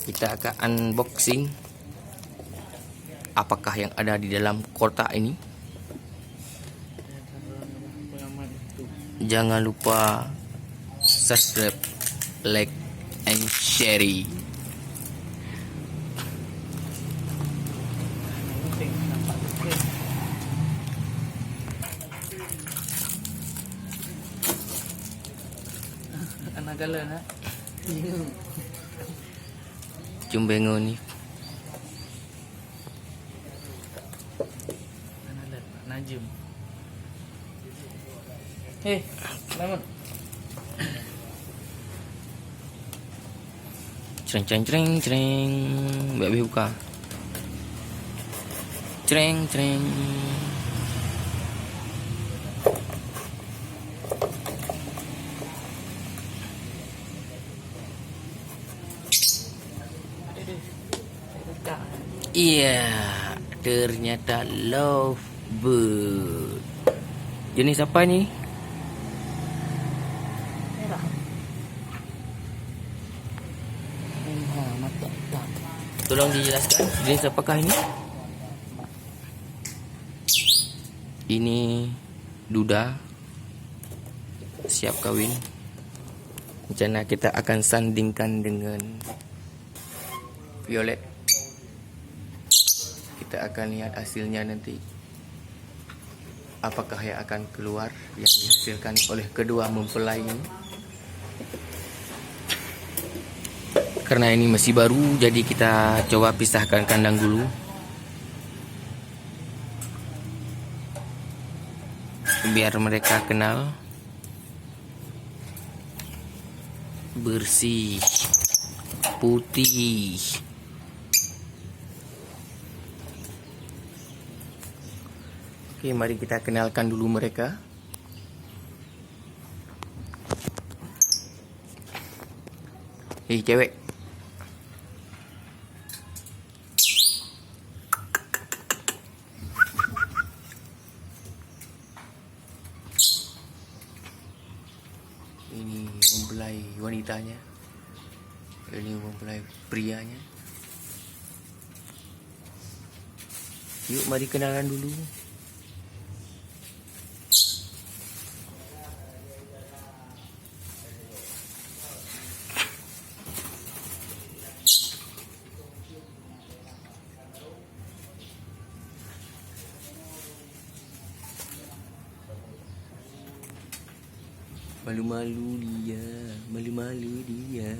Kita akan unboxing apakah yang ada di dalam kotak ini. Jangan lupa subscribe, like, and share. Anak galan ha. Jom bengo ni. Anak Najim. Hei, selamat. Cereng cereng cereng cereng. Baik buka. Cereng cereng. Iya, ternyata lovebird. Jenis apa ni? Merah. Mata. Tolong dijelaskan jenis apakah ini? Ini duda siap kawin. Rencana kita akan sandingkan dengan violet. Kita akan lihat hasilnya nanti. Apakah yang akan keluar yang dihasilkan oleh kedua mempelai ini. Karena ini masih baru, jadi kita coba pisahkan kandang dulu. Biar mereka kenal. Bersih, putih. Oke, mari kita kenalkan dulu mereka. Hei, cewek. Ini mempelai wanitanya. Ini mempelai prianya. Yuk, mari kenalan dulu. Malu-malu dia, malu-malu dia.